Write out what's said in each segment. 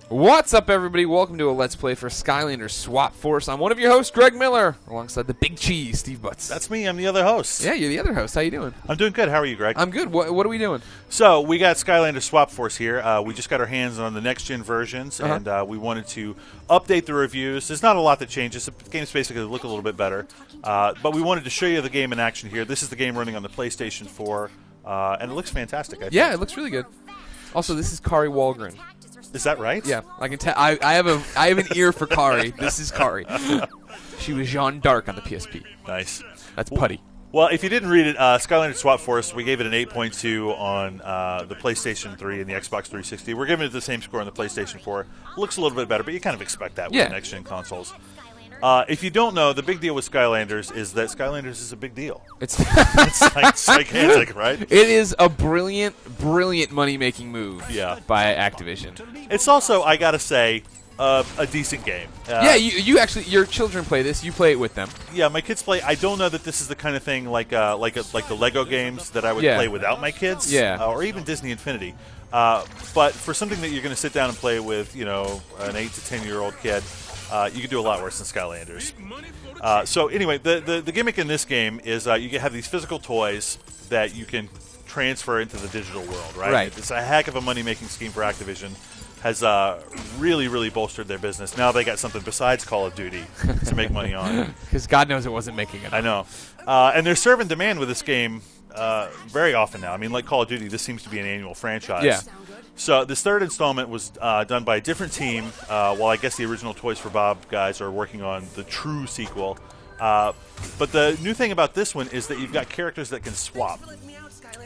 What's up, everybody? Welcome to a Let's Play for Skylanders Swap Force. I'm one of your hosts, Greg Miller, alongside the Big Cheese, Steve Butts. That's me. I'm the other host. Yeah, you're the other host. How you doing? I'm doing good. How are you, Greg? I'm good. What are we doing? So we got Skylanders Swap Force here. We just got our hands on the next-gen versions, and we wanted to update the reviews. There's not a lot that changes. The game's basically look a little bit better, but we wanted to show you the game in action here. This is the game running on the PlayStation 4, and it looks fantastic. I think. Yeah, it looks really good. Also, this is Kari Walgren. Is that right? Yeah, I can tell. I have an ear for Kari. This is Kari. She was Jeanne d'Arc on the PSP. Nice. That's Putty. Well, if you didn't read it, Skylanders Swap Force, we gave it an 8.2 on the PlayStation 3 and the Xbox 360. We're giving it the same score on the PlayStation 4. Looks a little bit better, but you kind of expect that with the next-gen consoles. If you don't know, the big deal with Skylanders is that Skylanders is a big deal. It's gigantic, right? It is a brilliant money-making move by Activision. It's also, I gotta say, a decent game. Yeah, you actually, your children play this. You play it with them. Yeah, my kids play. I don't know that this is the kind of thing like the Lego games that I would play without my kids. Yeah. Or even Disney Infinity. But for something that you're going to sit down and play with, you know, an 8 to 10-year-old kid, you can do a lot worse than Skylanders. So anyway, the gimmick in this game is you have these physical toys that you can transfer into the digital world, right? It's a heck of a money-making scheme for Activision. Has really bolstered their business. Now they got something besides Call of Duty to make money on. Because God knows it wasn't making it. I know. And they're serving demand with this game very often now. I mean, like Call of Duty, this seems to be an annual franchise. Yeah. So this third installment was done by a different team, while I guess the original Toys for Bob guys are working on the true sequel. But the new thing about this one is that you've got characters that can swap.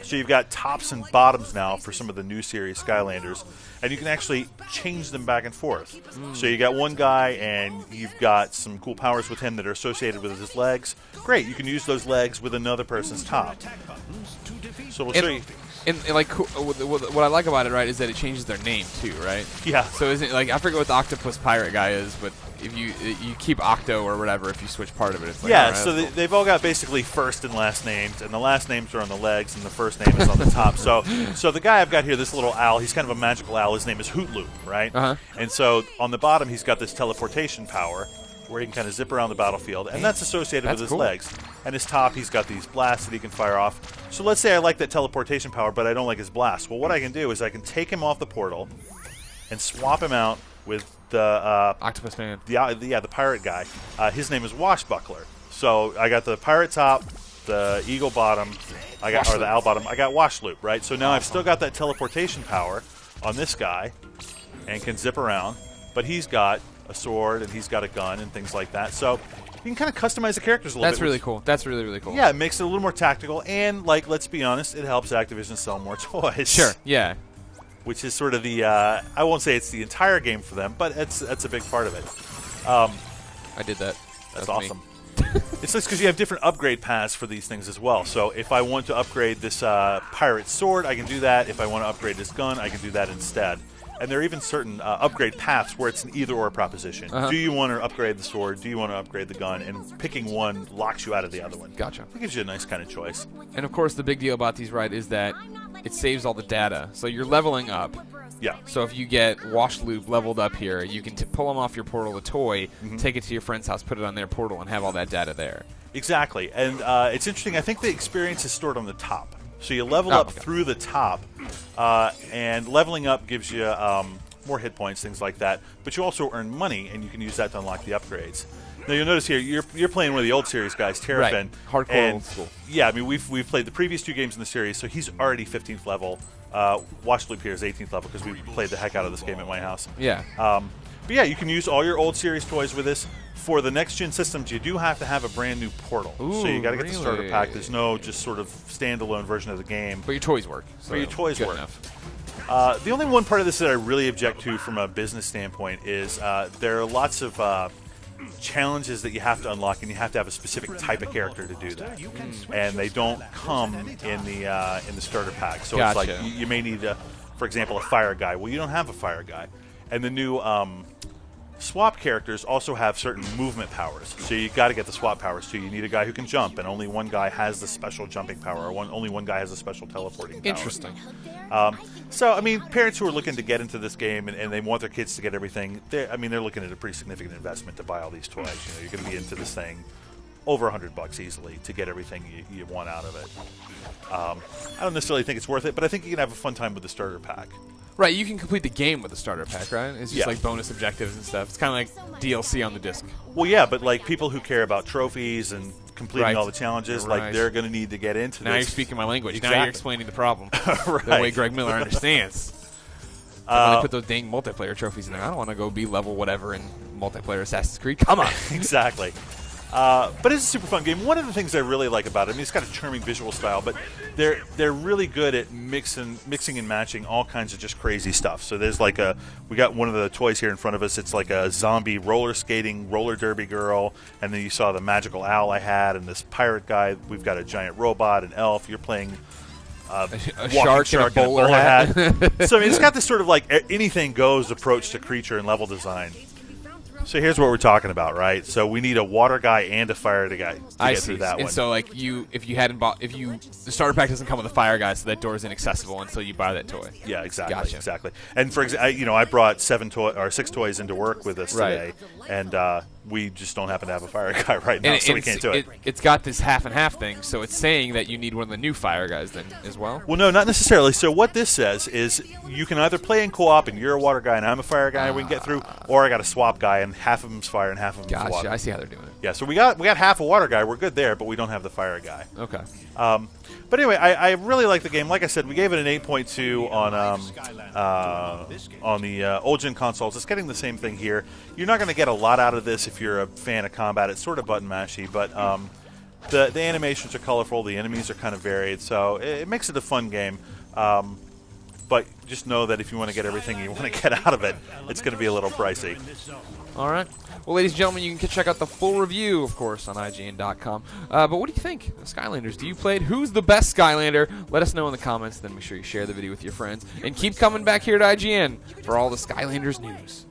So you've got tops and bottoms now for some of the new series Skylanders, and you can actually change them back and forth. So you got one guy, and you've got some cool powers with him that are associated with his legs. Great, you can use those legs with another person's top. So we'll show you. And like, what I like about it, right, is that it changes their name too, right? Yeah. So isn't it, like, I forget what the octopus pirate guy is, but if you keep Octo or whatever, if you switch part of it, it's like, yeah. So they've all got basically first and last names, and the last names are on the legs, and the first name is on the top. So the guy I've got here, this little owl, he's kind of a magical owl. His name is Hoot Loop, right? And so on the bottom, he's got this teleportation power, where he can kind of zip around the battlefield, and that's associated with his legs. And his top, he's got these blasts that he can fire off. So let's say I like that teleportation power, but I don't like his blast. Well, what I can do is I can take him off the portal and swap him out with the Octopus Man. The pirate guy. His name is Washbuckler. So I got the pirate top, the eagle bottom, or the owl bottom. I got Wash Loop, right? So now I've still got that teleportation power on this guy, and can zip around. But he's got a sword, and he's got a gun, and things like that. So you can kind of customize the characters a little bit. That's really cool. That's really cool. Yeah, it makes it a little more tactical, and, like, let's be honest, it helps Activision sell more toys. Sure, yeah. Which is sort of the, I won't say it's the entire game for them, but that's a big part of it. I did that. That's awesome. It's just because you have different upgrade paths for these things as well. So if I want to upgrade this pirate sword, I can do that. If I want to upgrade this gun, I can do that instead. And there are even certain upgrade paths where it's an either-or proposition. Do you want to upgrade the sword? Do you want to upgrade the gun? And picking one locks you out of the other one. Gotcha. It gives you a nice kind of choice. And, of course, the big deal about these, right, is that it saves all the data. So you're leveling up. Yeah. So if you get Wash Loop leveled up here, you can pull them off your portal, the toy, take it to your friend's house, put it on their portal, and have all that data there. Exactly. And it's interesting. I think the experience is stored on the top. So you level up through the top, and leveling up gives you more hit points, things like that. But you also earn money, and you can use that to unlock the upgrades. Now you'll notice here you're playing one of the old series guys, Terrafin. Right. Hardcore old school. Yeah, I mean we've played the previous two games in the series, so he's already 15th level. Wash Loop here is 18th level because we played the heck out of this game at my house. Yeah. But yeah, you can use all your old series toys with this. For the next-gen systems, you do have to have a brand-new portal. Ooh, so you got to get the starter pack. There's no just sort of standalone version of the game. But your toys work. But your toys work. Enough. The only one part of this that I really object to from a business standpoint is there are lots of challenges that you have to unlock, and you have to have a specific type of character to do that. And they don't come in the starter pack. So it's like you may need, for example, a fire guy. Well, you don't have a fire guy. And the new swap characters also have certain movement powers, so you got to get the swap powers too. You need a guy who can jump, and only one guy has the special jumping power, or only one guy has a special teleporting power. Interesting. So, I mean, parents who are looking to get into this game and they want their kids to get everything, they're looking at a pretty significant investment to buy all these toys. You know, you're going to be into this thing over $100 easily to get everything you want out of it. I don't necessarily think it's worth it, but I think you can have a fun time with the starter pack. Right, you can complete the game with the starter pack, right? It's just like bonus objectives and stuff. It's kind of like DLC on the disc. Well, yeah, but like people who care about trophies and completing all the challenges, like they're going to need to get into this. Now you're speaking my language. Exactly. Now you're explaining the problem. Right. The way Greg Miller understands. When they put those dang multiplayer trophies in there, I don't want to go be level whatever in multiplayer Assassin's Creed. Come on. Exactly. But it's a super fun game. One of the things I really like about it, I mean, it's got a charming visual style, but they're really good at mixing and matching all kinds of just crazy stuff. So there's like we got one of the toys here in front of us. It's like a zombie roller skating roller derby girl, and then you saw the magical owl I had, and this pirate guy. We've got a giant robot, an elf. You're playing a shark and a bowler hat. So I mean, it's got this sort of like anything goes approach to creature and level design. So here's what we're talking about, right? So we need a water guy and a fire guy to get through that one. And so, like, the starter pack doesn't come with a fire guy, so that door is inaccessible until you buy that toy. Yeah, exactly. Gotcha. Exactly. And for example, I brought 6 toys into work with us today, and we just don't happen to have a fire guy right now, so we can't do it. It's got this half and half thing, so it's saying that you need one of the new fire guys then as well. Well, no, not necessarily. So what this says is you can either play in co-op and you're a water guy and I'm a fire guy, and we can get through, or I got a swap guy and half of them's fire and half of them's water. I see how they're doing it. Yeah, so we got half a water guy. We're good there, but we don't have the fire guy. Okay. But anyway, I really like the game. Like I said, we gave it an 8.2 on the old gen consoles. It's getting the same thing here. You're not going to get a lot out of this if you're a fan of combat. It's sort of button mashy, but the animations are colorful. The enemies are kind of varied, so it makes it a fun game. But just know that if you want to get everything you want to get out of it, it's going to be a little pricey. All right. Well, ladies and gentlemen, you can check out the full review, of course, on IGN.com. But what do you think of Skylanders? Do you play it? Who's the best Skylander? Let us know in the comments. Then make sure you share the video with your friends. And keep coming back here to IGN for all the Skylanders news.